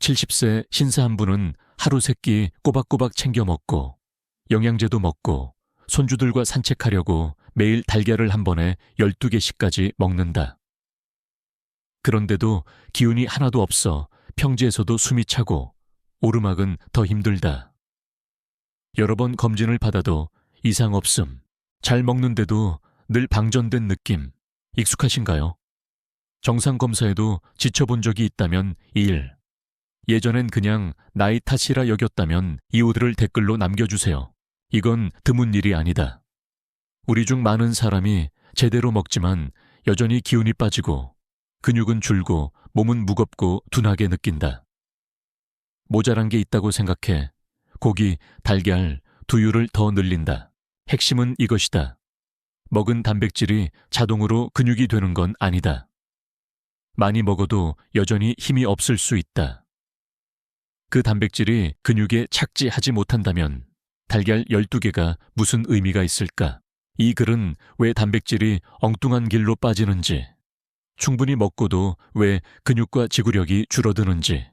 70세 신사 한 분은 하루 세 끼 꼬박꼬박 챙겨 먹고 영양제도 먹고 손주들과 산책하려고 매일 달걀을 한 번에 12개씩까지 먹는다. 그런데도 기운이 하나도 없어 평지에서도 숨이 차고 오르막은 더 힘들다. 여러 번 검진을 받아도 이상 없음. 잘 먹는데도 늘 방전된 느낌. 익숙하신가요? 정상 검사에도 지쳐본 적이 있다면 1. 예전엔 그냥 나이 탓이라 여겼다면 이유들을 댓글로 남겨주세요. 이건 드문 일이 아니다. 우리 중 많은 사람이 제대로 먹지만 여전히 기운이 빠지고 근육은 줄고 몸은 무겁고 둔하게 느낀다. 모자란 게 있다고 생각해 고기, 달걀, 두유를 더 늘린다. 핵심은 이것이다. 먹은 단백질이 자동으로 근육이 되는 건 아니다. 많이 먹어도 여전히 힘이 없을 수 있다. 그 단백질이 근육에 착지하지 못한다면 달걀 12개가 무슨 의미가 있을까? 이 글은 왜 단백질이 엉뚱한 길로 빠지는지, 충분히 먹고도 왜 근육과 지구력이 줄어드는지,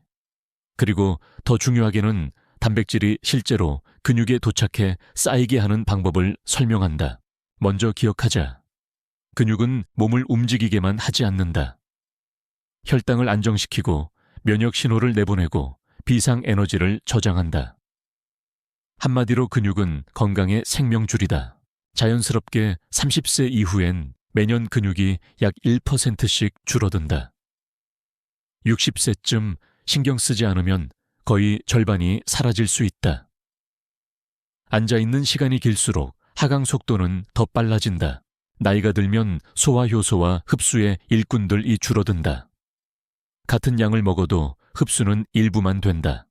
그리고 더 중요하게는 단백질이 실제로 근육에 도착해 쌓이게 하는 방법을 설명한다. 먼저 기억하자. 근육은 몸을 움직이게만 하지 않는다. 혈당을 안정시키고 면역 신호를 내보내고 비상 에너지를 저장한다. 한마디로 근육은 건강의 생명줄이다. 자연스럽게 30세 이후엔 매년 근육이 약 1%씩 줄어든다. 60세쯤 신경 쓰지 않으면 거의 절반이 사라질 수 있다. 앉아있는 시간이 길수록 하강 속도는 더 빨라진다. 나이가 들면 소화효소와 흡수의 일꾼들이 줄어든다. 같은 양을 먹어도 흡수는 일부만 된다.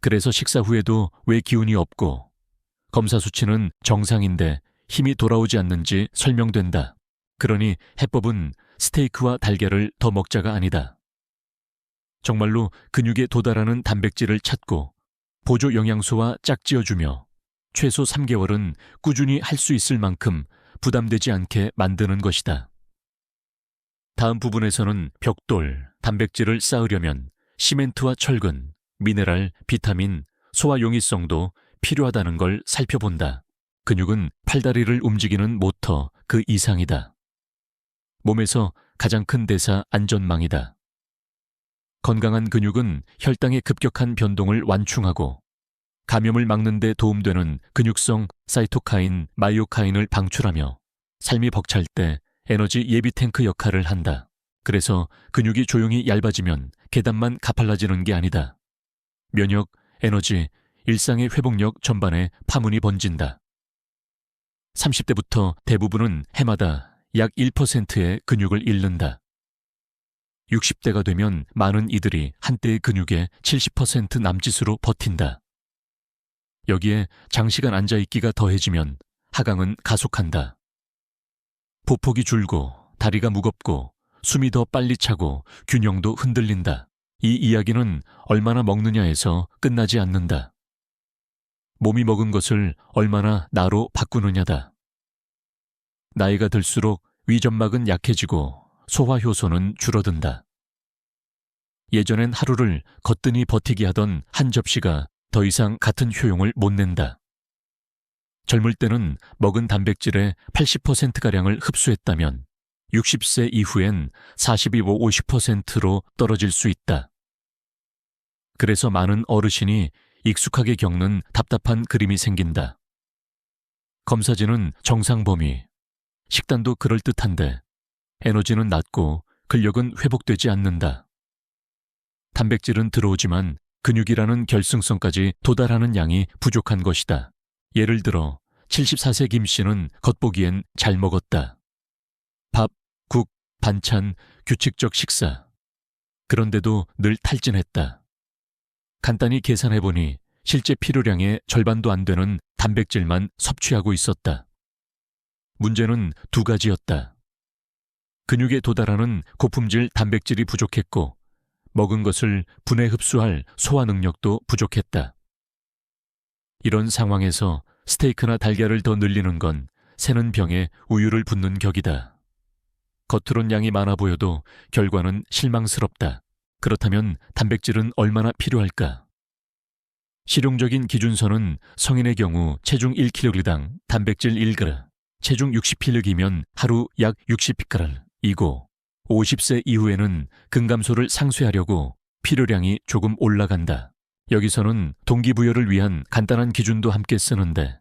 그래서 식사 후에도 왜 기운이 없고 검사 수치는 정상인데 힘이 돌아오지 않는지 설명된다. 그러니 해법은 스테이크와 달걀을 더 먹자가 아니다. 정말로 근육에 도달하는 단백질을 찾고 보조 영양소와 짝지어주며 최소 3개월은 꾸준히 할 수 있을 만큼 부담되지 않게 만드는 것이다. 다음 부분에서는 벽돌, 단백질을 쌓으려면 시멘트와 철근, 미네랄, 비타민, 소화 용이성도 필요하다는 걸 살펴본다. 근육은 팔다리를 움직이는 모터 그 이상이다. 몸에서 가장 큰 대사 안전망이다. 건강한 근육은 혈당의 급격한 변동을 완충하고 감염을 막는 데 도움되는 근육성 사이토카인, 마이오카인을 방출하며 삶이 벅찰 때 에너지 예비 탱크 역할을 한다. 그래서 근육이 조용히 얇아지면 계단만 가팔라지는 게 아니다. 면역, 에너지, 일상의 회복력 전반에 파문이 번진다. 30대부터 대부분은 해마다 약 1%의 근육을 잃는다. 60대가 되면 많은 이들이 한때의 근육의 70% 남짓으로 버틴다. 여기에 장시간 앉아있기가 더해지면 하강은 가속한다. 보폭이 줄고 다리가 무겁고 숨이 더 빨리 차고 균형도 흔들린다. 이 이야기는 얼마나 먹느냐에서 끝나지 않는다. 몸이 먹은 것을 얼마나 나로 바꾸느냐다. 나이가 들수록 위점막은 약해지고 소화효소는 줄어든다. 예전엔 하루를 거뜬히 버티게 하던 한 접시가 더 이상 같은 효용을 못 낸다. 젊을 때는 먹은 단백질의 80%가량을 흡수했다면 60세 이후엔 40-50%로 떨어질 수 있다. 그래서 많은 어르신이 익숙하게 겪는 답답한 그림이 생긴다. 검사지는 정상 범위, 식단도 그럴듯한데 에너지는 낮고 근력은 회복되지 않는다. 단백질은 들어오지만 근육이라는 결승선까지 도달하는 양이 부족한 것이다. 예를 들어 74세 김 씨는 겉보기엔 잘 먹었다. 밥, 국, 반찬, 규칙적 식사. 그런데도 늘 탈진했다. 간단히 계산해보니 실제 필요량의 절반도 안 되는 단백질만 섭취하고 있었다. 문제는 두 가지였다. 근육에 도달하는 고품질 단백질이 부족했고 먹은 것을 분해 흡수할 소화 능력도 부족했다. 이런 상황에서 스테이크나 달걀을 더 늘리는 건 새는 병에 우유를 붓는 격이다. 겉으론 양이 많아 보여도 결과는 실망스럽다. 그렇다면 단백질은 얼마나 필요할까? 실용적인 기준선은 성인의 경우 체중 1kg당 단백질 1g, 체중 60kg이면 하루 약 60피크랄이고 50세 이후에는 근감소를 상쇄하려고 필요량이 조금 올라간다. 여기서는 동기부여를 위한 간단한 기준도 함께 쓰는데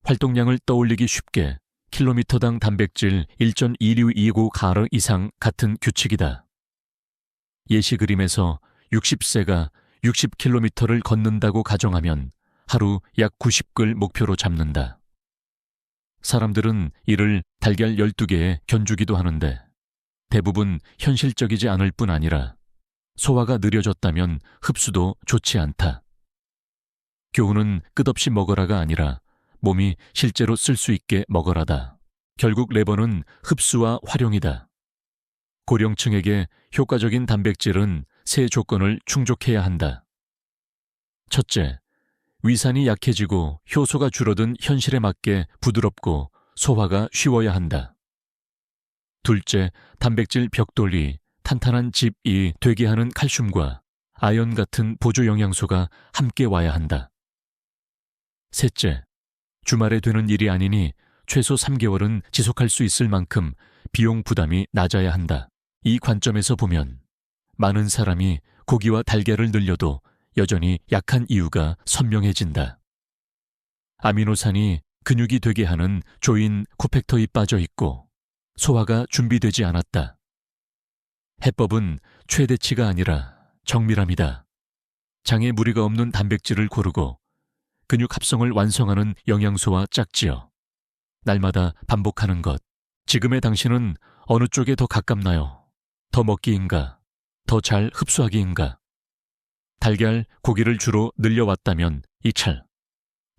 활동량을 떠올리기 쉽게 킬로미터당 단백질 1.2625 이상 같은 규칙이다. 예시 그림에서 60세가 60km를 걷는다고 가정하면 하루 약 90글 목표로 잡는다. 사람들은 이를 달걀 12개에 견주기도 하는데 대부분 현실적이지 않을 뿐 아니라 소화가 느려졌다면 흡수도 좋지 않다. 교훈은 끝없이 먹어라가 아니라 몸이 실제로 쓸 수 있게 먹어라다. 결국 레버는 흡수와 활용이다. 고령층에게 효과적인 단백질은 세 조건을 충족해야 한다. 첫째, 위산이 약해지고 효소가 줄어든 현실에 맞게 부드럽고 소화가 쉬워야 한다. 둘째, 단백질 벽돌이 탄탄한 집이 되게 하는 칼슘과 아연 같은 보조 영양소가 함께 와야 한다. 셋째, 주말에 되는 일이 아니니 최소 3개월은 지속할 수 있을 만큼 비용 부담이 낮아야 한다. 이 관점에서 보면 많은 사람이 고기와 달걀을 늘려도 여전히 약한 이유가 선명해진다. 아미노산이 근육이 되게 하는 조인 코팩터에 빠져 있고 소화가 준비되지 않았다. 해법은 최대치가 아니라 정밀함이다. 장에 무리가 없는 단백질을 고르고 근육 합성을 완성하는 영양소와 짝지어 날마다 반복하는 것. 지금의 당신은 어느 쪽에 더 가깝나요? 더 먹기인가? 더 잘 흡수하기인가? 달걀, 고기를 주로 늘려왔다면 2찰,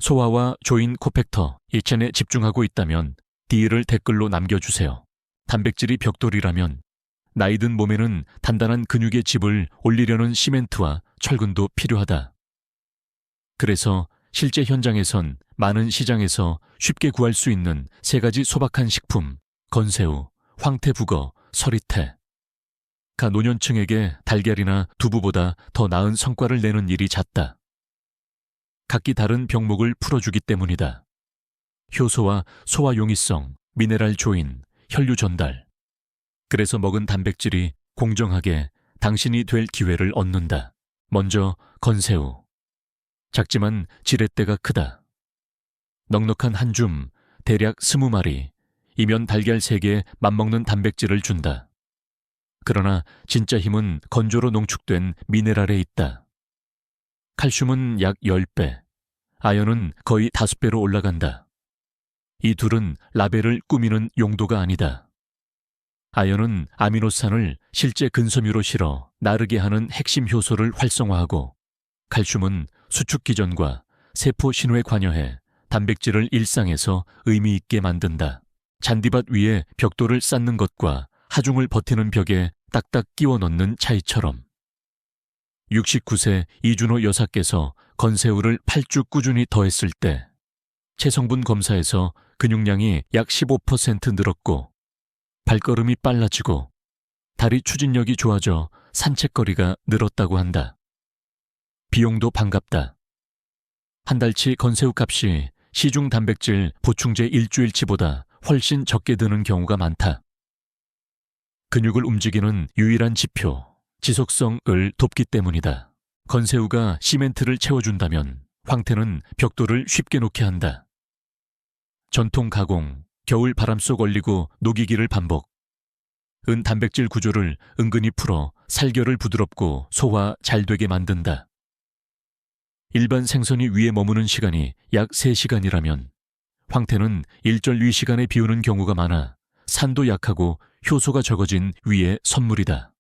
소화와 조인 코팩터 2찰에 집중하고 있다면 D를 댓글로 남겨주세요. 단백질이 벽돌이라면 나이 든 몸에는 단단한 근육의 집을 올리려는 시멘트와 철근도 필요하다. 그래서 실제 현장에선 많은 시장에서 쉽게 구할 수 있는 3가지 소박한 식품, 건새우, 황태북어, 서리태. 노년층에게 달걀이나 두부보다 더 나은 성과를 내는 일이 잦다. 각기 다른 병목을 풀어주기 때문이다. 효소와 소화 용이성, 미네랄 조인, 혈류 전달. 그래서 먹은 단백질이 공정하게 당신이 될 기회를 얻는다. 먼저 건새우. 작지만 지렛대가 크다. 넉넉한 한 줌, 대략 20마리, 이면 달걀 3개에 맞먹는 단백질을 준다. 그러나 진짜 힘은 건조로 농축된 미네랄에 있다. 칼슘은 약 10배, 아연은 거의 5배로 올라간다. 이 둘은 라벨을 꾸미는 용도가 아니다. 아연은 아미노산을 실제 근섬유로 실어 나르게 하는 핵심 효소를 활성화하고 칼슘은 수축 기전과 세포 신호에 관여해 단백질을 일상에서 의미 있게 만든다. 잔디밭 위에 벽돌을 쌓는 것과 하중을 버티는 벽에 딱딱 끼워 넣는 차이처럼 69세 이준호 여사께서 건새우를 8주 꾸준히 더했을 때 체성분 검사에서 근육량이 약 15% 늘었고 발걸음이 빨라지고 다리 추진력이 좋아져 산책거리가 늘었다고 한다. 비용도 반갑다. 한 달치 건새우 값이 시중 단백질 보충제 일주일치보다 훨씬 적게 드는 경우가 많다. 근육을 움직이는 유일한 지표, 지속성을 돕기 때문이다. 건새우가 시멘트를 채워준다면 황태는 벽돌을 쉽게 놓게 한다. 전통 가공, 겨울 바람 속 얼리고 녹이기를 반복. 은 단백질 구조를 은근히 풀어 살결을 부드럽고 소화 잘 되게 만든다. 일반 생선이 위에 머무는 시간이 약 3시간이라면 황태는 일절 시간에 비우는 경우가 많아 산도 약하고 효소가 적어진 위의 선물이다.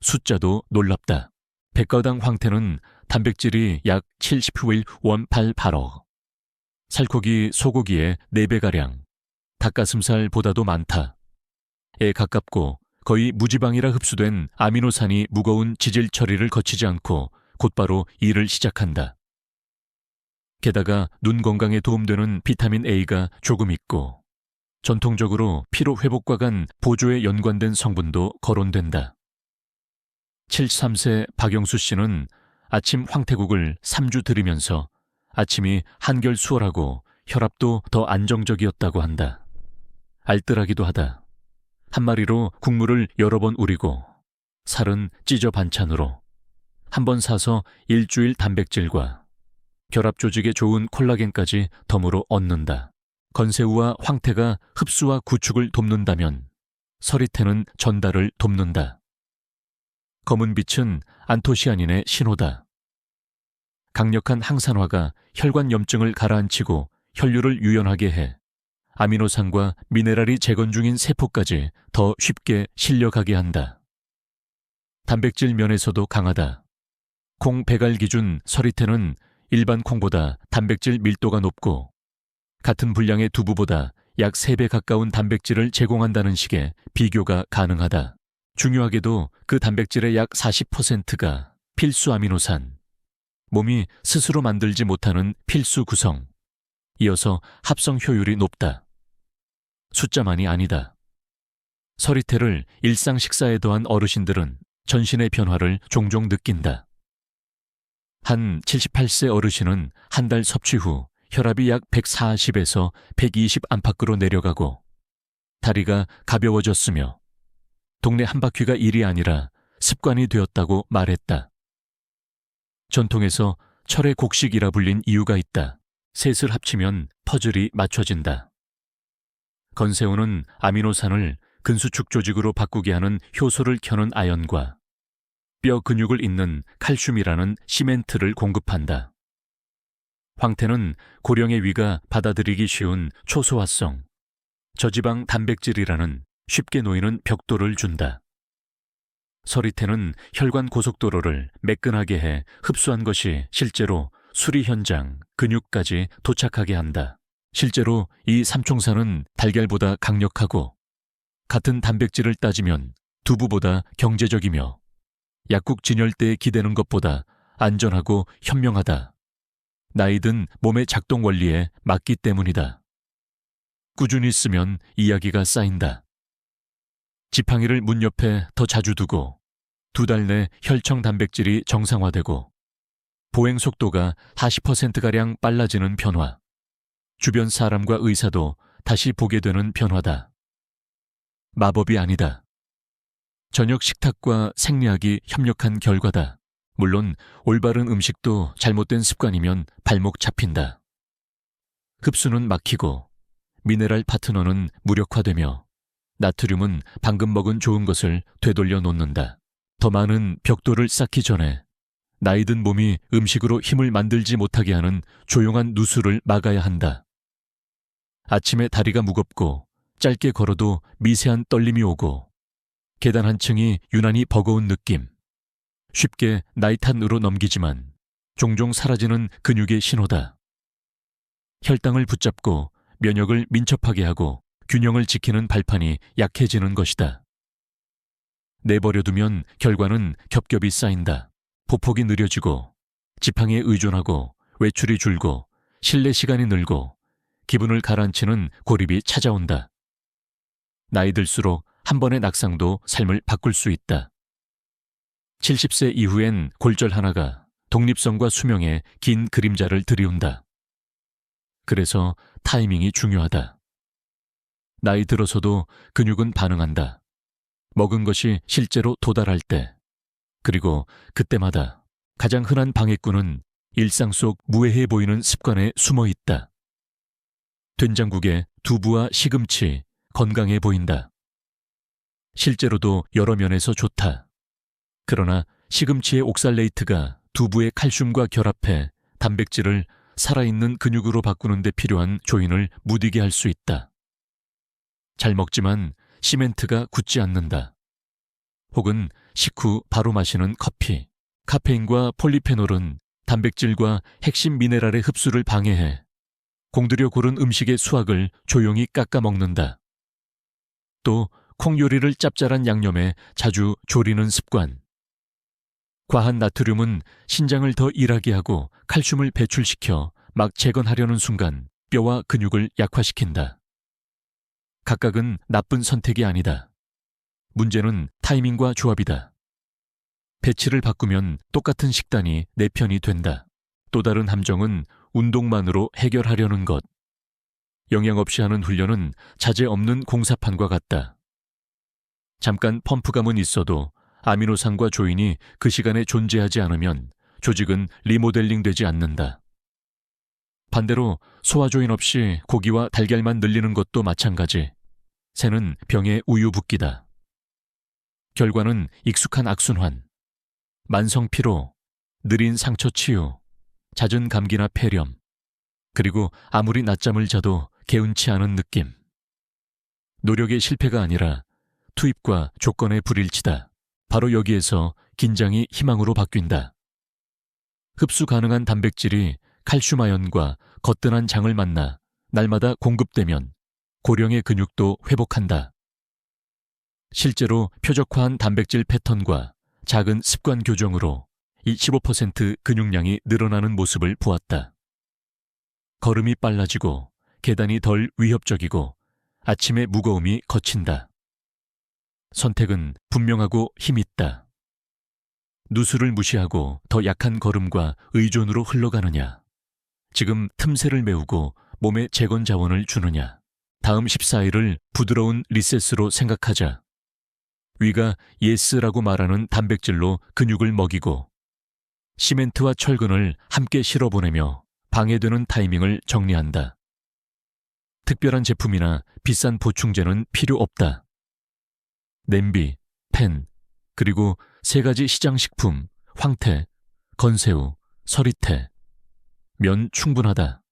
숫자도 놀랍다. 100가당 황태는 단백질이 약 70.18억. 살코기, 소고기의 4배가량, 닭가슴살보다도 많다. 에 가깝고 거의 무지방이라 흡수된 아미노산이 무거운 지질 처리를 거치지 않고 곧바로 일을 시작한다. 게다가 눈 건강에 도움되는 비타민 A가 조금 있고 전통적으로 피로 회복과 간 보조에 연관된 성분도 거론된다. 73세 박영수 씨는 아침 황태국을 3주 들이면서 아침이 한결 수월하고 혈압도 더 안정적이었다고 한다. 알뜰하기도 하다. 한 마리로 국물을 여러 번 우리고 살은 찢어 반찬으로 한 번 사서 일주일 단백질과 결합 조직에 좋은 콜라겐까지 덤으로 얻는다. 건새우와 황태가 흡수와 구축을 돕는다면 서리태는 전달을 돕는다. 검은 빛은 안토시아닌의 신호다. 강력한 항산화가 혈관 염증을 가라앉히고 혈류를 유연하게 해 아미노산과 미네랄이 재건 중인 세포까지 더 쉽게 실려가게 한다. 단백질 면에서도 강하다. 콩 배갈 기준 서리태는 일반 콩보다 단백질 밀도가 높고 같은 분량의 두부보다 약 3배 가까운 단백질을 제공한다는 식의 비교가 가능하다. 중요하게도 그 단백질의 약 40%가 필수 아미노산, 몸이 스스로 만들지 못하는 필수 구성, 이어서 합성 효율이 높다. 숫자만이 아니다. 서리태를 일상 식사에 더한 어르신들은 전신의 변화를 종종 느낀다. 한 78세 어르신은 한 달 섭취 후 혈압이 약 140에서 120 안팎으로 내려가고 다리가 가벼워졌으며 동네 한 바퀴가 일이 아니라 습관이 되었다고 말했다. 전통에서 철의 곡식이라 불린 이유가 있다. 셋을 합치면 퍼즐이 맞춰진다. 건새우는 아미노산을 근수축 조직으로 바꾸게 하는 효소를 켜는 아연과 뼈 근육을 잇는 칼슘이라는 시멘트를 공급한다. 황태는 고령의 위가 받아들이기 쉬운 초소화성, 저지방 단백질이라는 쉽게 놓이는 벽돌을 준다. 서리태는 혈관 고속도로를 매끈하게 해 흡수한 것이 실제로 수리 현장, 근육까지 도착하게 한다. 실제로 이 삼총사는 달걀보다 강력하고 같은 단백질을 따지면 두부보다 경제적이며 약국 진열대에 기대는 것보다 안전하고 현명하다. 나이든 몸의 작동 원리에 맞기 때문이다. 꾸준히 쓰면 이야기가 쌓인다. 지팡이를 문 옆에 더 자주 두고 2달 내 혈청 단백질이 정상화되고 보행 속도가 40%가량 빨라지는 변화. 주변 사람과 의사도 다시 보게 되는 변화다. 마법이 아니다. 저녁 식탁과 생리학이 협력한 결과다. 물론 올바른 음식도 잘못된 습관이면 발목 잡힌다. 흡수는 막히고 미네랄 파트너는 무력화되며 나트륨은 방금 먹은 좋은 것을 되돌려 놓는다. 더 많은 벽돌을 쌓기 전에 나이든 몸이 음식으로 힘을 만들지 못하게 하는 조용한 누수를 막아야 한다. 아침에 다리가 무겁고 짧게 걸어도 미세한 떨림이 오고 계단 한 층이 유난히 버거운 느낌. 쉽게 나이탄으로 넘기지만 종종 사라지는 근육의 신호다. 혈당을 붙잡고 면역을 민첩하게 하고 균형을 지키는 발판이 약해지는 것이다. 내버려두면 결과는 겹겹이 쌓인다. 보폭이 느려지고 지팡이에 의존하고 외출이 줄고 실내 시간이 늘고 기분을 가라앉히는 고립이 찾아온다. 나이 들수록 한 번의 낙상도 삶을 바꿀 수 있다. 70세 이후엔 골절 하나가 독립성과 수명에 긴 그림자를 들이운다. 그래서 타이밍이 중요하다. 나이 들어서도 근육은 반응한다. 먹은 것이 실제로 도달할 때, 그리고 그때마다 가장 흔한 방해꾼은 일상 속 무해해 보이는 습관에 숨어 있다. 된장국에 두부와 시금치, 건강해 보인다. 실제로도 여러 면에서 좋다. 그러나 시금치의 옥살레이트가 두부의 칼슘과 결합해 단백질을 살아있는 근육으로 바꾸는 데 필요한 조인을 무디게 할 수 있다. 잘 먹지만 시멘트가 굳지 않는다. 혹은 식후 바로 마시는 커피, 카페인과 폴리페놀은 단백질과 핵심 미네랄의 흡수를 방해해 공들여 고른 음식의 수확을 조용히 깎아 먹는다. 또 콩 요리를 짭짤한 양념에 자주 졸이는 습관. 과한 나트륨은 신장을 더 일하게 하고 칼슘을 배출시켜 막 재건하려는 순간 뼈와 근육을 약화시킨다. 각각은 나쁜 선택이 아니다. 문제는 타이밍과 조합이다. 배치를 바꾸면 똑같은 식단이 내 편이 된다. 또 다른 함정은 운동만으로 해결하려는 것. 영양 없이 하는 훈련은 자재 없는 공사판과 같다. 잠깐 펌프감은 있어도 아미노산과 조인이 그 시간에 존재하지 않으면 조직은 리모델링 되지 않는다. 반대로 소화조인 없이 고기와 달걀만 늘리는 것도 마찬가지. 새는 병에 우유 붓기다. 결과는 익숙한 악순환, 만성 피로, 느린 상처 치유, 잦은 감기나 폐렴, 그리고 아무리 낮잠을 자도 개운치 않은 느낌. 노력의 실패가 아니라 투입과 조건의 불일치다. 바로 여기에서 긴장이 희망으로 바뀐다. 흡수 가능한 단백질이 칼슘아연과 거뜬한 장을 만나 날마다 공급되면 고령의 근육도 회복한다. 실제로 표적화한 단백질 패턴과 작은 습관 교정으로 이 15% 근육량이 늘어나는 모습을 보았다. 걸음이 빨라지고 계단이 덜 위협적이고 아침의 무거움이 거친다. 선택은 분명하고 힘있다. 누수를 무시하고 더 약한 걸음과 의존으로 흘러가느냐. 지금 틈새를 메우고 몸에 재건 자원을 주느냐. 다음 14일을 부드러운 리셋으로 생각하자. 위가 예스라고 말하는 단백질로 근육을 먹이고 시멘트와 철근을 함께 실어보내며 방해되는 타이밍을 정리한다. 특별한 제품이나 비싼 보충제는 필요 없다. 냄비, 팬, 그리고 3가지 시장식품, 황태, 건새우, 서리태, 면 충분하다.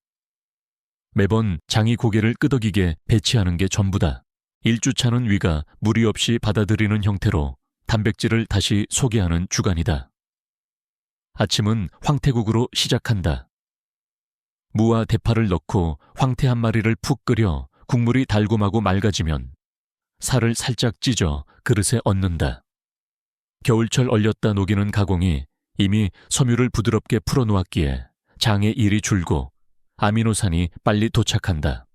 매번 장이 고개를 끄덕이게 배치하는 게 전부다. 1주차는 위가 무리 없이 받아들이는 형태로 단백질을 다시 소개하는 주간이다. 아침은 황태국으로 시작한다. 무와 대파를 넣고 황태 한 마리를 푹 끓여 국물이 달콤하고 맑아지면 살을 살짝 찢어 그릇에 얹는다. 겨울철 얼렸다 녹이는 가공이 이미 섬유를 부드럽게 풀어놓았기에 장의 일이 줄고 아미노산이 빨리 도착한다.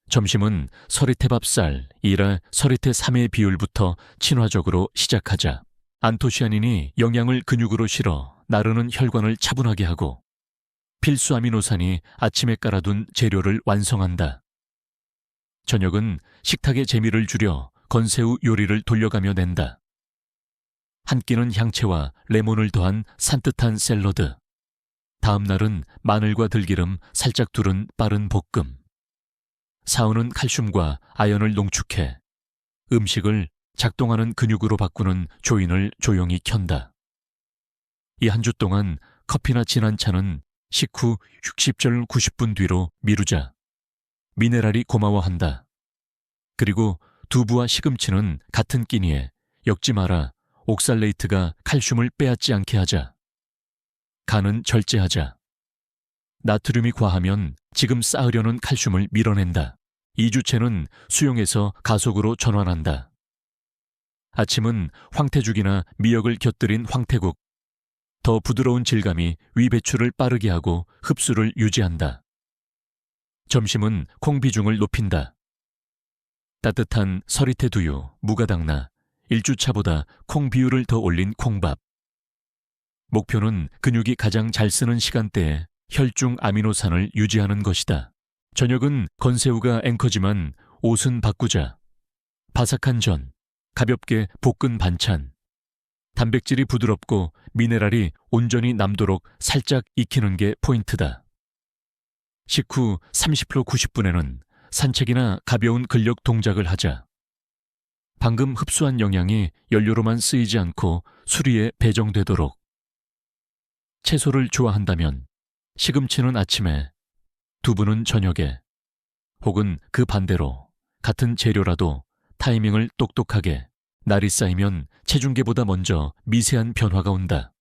점심은 서리태밥쌀 1할 서리태 3의 비율부터 친화적으로 시작하자. 안토시아닌이 영양을 근육으로 실어 나르는 혈관을 차분하게 하고 필수 아미노산이 아침에 깔아둔 재료를 완성한다. 저녁은 식탁의 재미를 줄여 건새우 요리를 돌려가며 낸다. 한 끼는 향채와 레몬을 더한 산뜻한 샐러드. 다음 날은 마늘과 들기름 살짝 두른 빠른 볶음. 사우는 칼슘과 아연을 농축해 음식을 작동하는 근육으로 바꾸는 조인을 조용히 켠다. 이 한 주 동안 커피나 진한 차는 식후 60절 90분 뒤로 미루자. 미네랄이 고마워한다. 그리고 두부와 시금치는 같은 끼니에 엮지 마라. 옥살레이트가 칼슘을 빼앗지 않게 하자. 간은 절제하자. 나트륨이 과하면 지금 쌓으려는 칼슘을 밀어낸다. 2주째는 수용해서 가속으로 전환한다. 아침은 황태죽이나 미역을 곁들인 황태국. 더 부드러운 질감이 위 배출을 빠르게 하고 흡수를 유지한다. 점심은 콩 비중을 높인다. 따뜻한 서리태 두유, 무가당나, 1주차보다 콩 비율을 더 올린 콩밥. 목표는 근육이 가장 잘 쓰는 시간대에 혈중 아미노산을 유지하는 것이다. 저녁은 건새우가 앵커지만 옷은 바꾸자. 바삭한 전, 가볍게 볶은 반찬. 단백질이 부드럽고 미네랄이 온전히 남도록 살짝 익히는 게 포인트다. 식후 30분 90분에는 산책이나 가벼운 근력 동작을 하자. 방금 흡수한 영양이 연료로만 쓰이지 않고 수리에 배정되도록. 채소를 좋아한다면 시금치는 아침에, 두부는 저녁에, 혹은 그 반대로 같은 재료라도 타이밍을 똑똑하게. 날이 쌓이면 체중계보다 먼저 미세한 변화가 온다.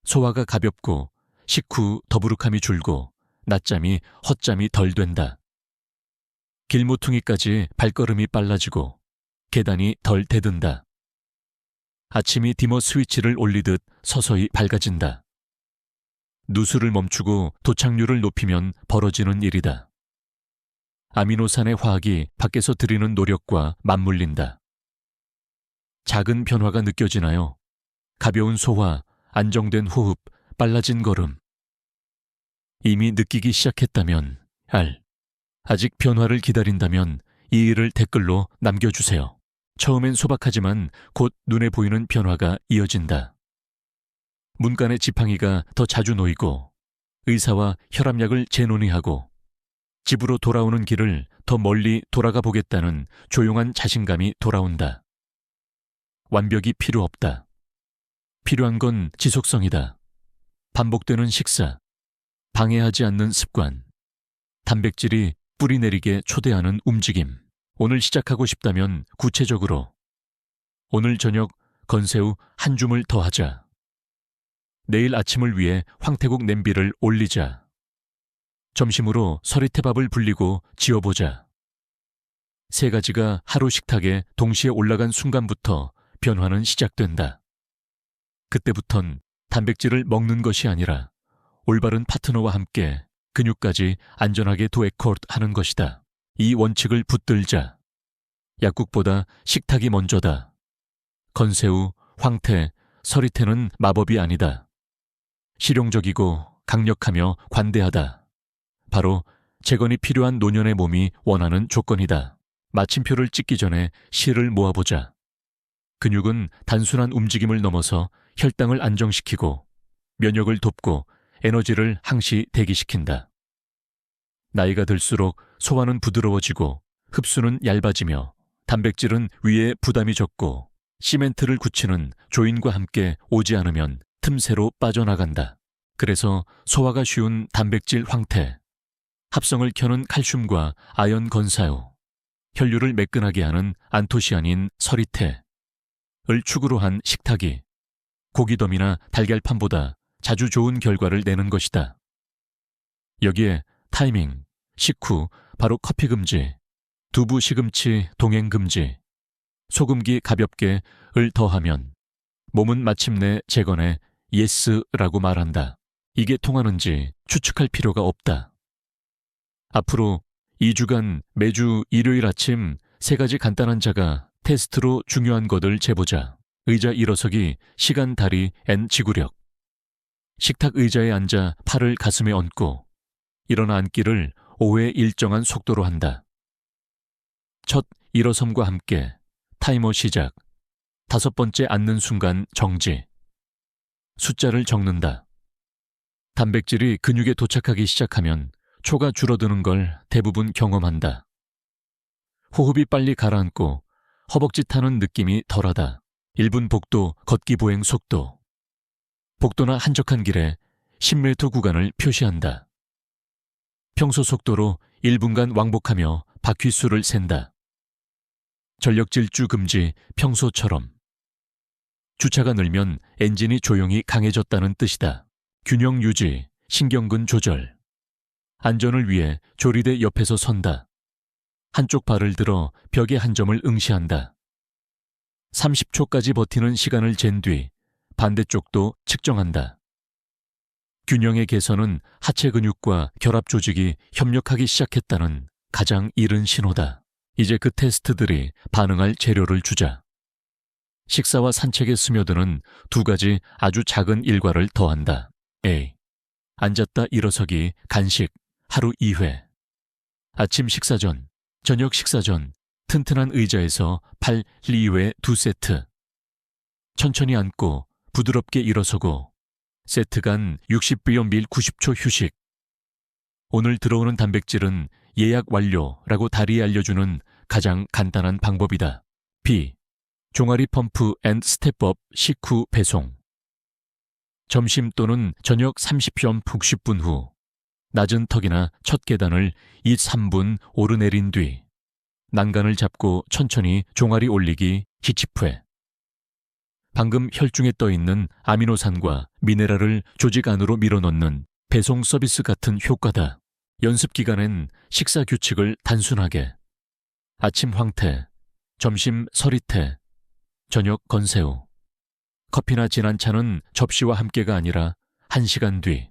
소화가 가볍고 식후 더부룩함이 줄고 낮잠이 헛잠이 덜 된다. 길모퉁이까지 발걸음이 빨라지고 계단이 덜 대든다. 아침이 디머 스위치를 올리듯 서서히 밝아진다. 누수를 멈추고 도착률을 높이면 벌어지는 일이다. 아미노산의 화학이 밖에서 들이는 노력과 맞물린다. 작은 변화가 느껴지나요? 가벼운 소화, 안정된 호흡, 빨라진 걸음. 이미 느끼기 시작했다면 아직 변화를 기다린다면 이 일을 댓글로 남겨주세요. 처음엔 소박하지만 곧 눈에 보이는 변화가 이어진다. 문간의 지팡이가 더 자주 놓이고 의사와 혈압약을 재논의하고 집으로 돌아오는 길을 더 멀리 돌아가 보겠다는 조용한 자신감이 돌아온다. 완벽이 필요 없다. 필요한 건 지속성이다. 반복되는 식사, 방해하지 않는 습관, 단백질이 뿌리내리게 초대하는 움직임. 오늘 시작하고 싶다면 구체적으로 오늘 저녁 건새우 한 줌을 더 하자. 내일 아침을 위해 황태국 냄비를 올리자. 점심으로 서리태밥을 불리고 지어보자. 세 가지가 하루 식탁에 동시에 올라간 순간부터 변화는 시작된다. 그때부턴 단백질을 먹는 것이 아니라 올바른 파트너와 함께 근육까지 안전하게 도에코르트하는 것이다. 이 원칙을 붙들자. 약국보다 식탁이 먼저다. 건새우, 황태, 서리태는 마법이 아니다. 실용적이고 강력하며 관대하다. 바로 재건이 필요한 노년의 몸이 원하는 조건이다. 마침표를 찍기 전에 실을 모아보자. 근육은 단순한 움직임을 넘어서 혈당을 안정시키고 면역을 돕고 에너지를 항시 대기시킨다. 나이가 들수록 소화는 부드러워지고 흡수는 얇아지며 단백질은 위에 부담이 적고 시멘트를 굳히는 조인과 함께 오지 않으면 틈새로 빠져나간다. 그래서 소화가 쉬운 단백질 황태, 합성을 켜는 칼슘과 아연 건사유, 혈류를 매끈하게 하는 안토시아닌 서리태를 축으로 한 식탁이 고기덤이나 달걀판보다 자주 좋은 결과를 내는 것이다. 여기에 타이밍, 식후, 바로 커피 금지, 두부 시금치 동행 금지, 소금기 가볍게 을 더하면 몸은 마침내 재건에 예스라고 말한다. 이게 통하는지 추측할 필요가 없다. 앞으로 2주간 매주 일요일 아침 3가지 간단한 자가 테스트로 중요한 것을 재보자. 의자 일어서기, 시간 다리, N 지구력. 식탁 의자에 앉아 팔을 가슴에 얹고 일어나 앉기를 5회 일정한 속도로 한다. 첫 일어섬과 함께 타이머 시작. 5번째 앉는 순간 정지. 숫자를 적는다. 단백질이 근육에 도착하기 시작하면 초가 줄어드는 걸 대부분 경험한다. 호흡이 빨리 가라앉고 허벅지 타는 느낌이 덜하다. 1분 복도 걷기 보행 속도. 복도나 한적한 길에 10m 구간을 표시한다. 평소 속도로 1분간 왕복하며 바퀴 수를 센다. 전력 질주 금지 평소처럼. 주차가 늘면 엔진이 조용히 강해졌다는 뜻이다. 균형 유지, 신경근 조절. 안전을 위해 조리대 옆에서 선다. 한쪽 발을 들어 벽의 한 점을 응시한다. 30초까지 버티는 시간을 잰 뒤 반대쪽도 측정한다. 균형의 개선은 하체 근육과 결합 조직이 협력하기 시작했다는 가장 이른 신호다. 이제 그 테스트들이 반응할 재료를 주자. 식사와 산책에 스며드는 2가지 아주 작은 일과를 더한다. A. 앉았다 일어서기 간식 하루 2회. 아침 식사 전, 저녁 식사 전 튼튼한 의자에서 팔 리외 2세트. 천천히 앉고 부드럽게 일어서고 세트 간 60비어 밀 90초 휴식. 오늘 들어오는 단백질은 예약 완료라고 다리에 알려주는 가장 간단한 방법이다. B. 종아리 펌프 앤 스텝업 식후 배송. 점심 또는 저녁 30분 60분 후 낮은 턱이나 첫 계단을 2-3분 오르내린 뒤 난간을 잡고 천천히 종아리 올리기 히치프회. 방금 혈중에 떠있는 아미노산과 미네랄을 조직 안으로 밀어넣는 배송 서비스 같은 효과다. 연습 기간엔 식사 규칙을 단순하게. 아침 황태, 점심 서리태, 저녁 건새우. 커피나 진한 차는 접시와 함께가 아니라 1시간 뒤.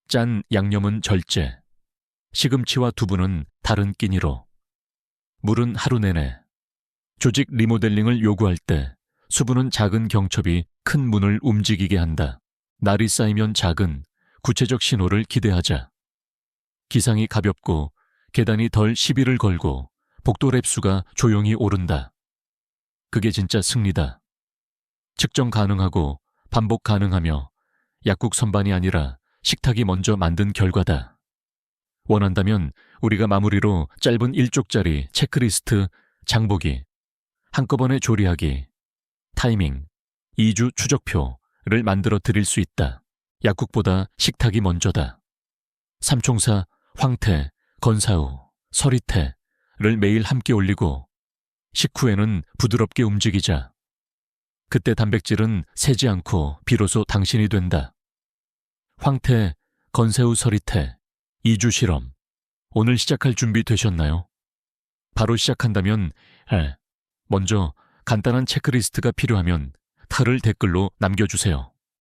짠 양념은 절제. 시금치와 두부는 다른 끼니로. 물은 하루 내내. 조직 리모델링을 요구할 때 수분은 작은 경첩이 큰 문을 움직이게 한다. 날이 쌓이면 작은 구체적 신호를 기대하자. 기상이 가볍고 계단이 덜 시비를 걸고 복도 랩수가 조용히 오른다. 그게 진짜 승리다. 측정 가능하고 반복 가능하며 약국 선반이 아니라 식탁이 먼저 만든 결과다. 원한다면 우리가 마무리로 짧은 1쪽짜리 체크리스트, 장보기, 한꺼번에 조리하기, 타이밍, 2주 추적표를 만들어 드릴 수 있다. 약국보다 식탁이 먼저다. 삼총사, 황태, 건사우, 서리태를 매일 함께 올리고 식후에는 부드럽게 움직이자. 그때 단백질은 새지 않고 비로소 당신이 된다. 황태, 건새우 서리태, 2주 실험. 오늘 시작할 준비 되셨나요? 바로 시작한다면 먼저 간단한 체크리스트가 필요하면 탈을 댓글로 남겨주세요.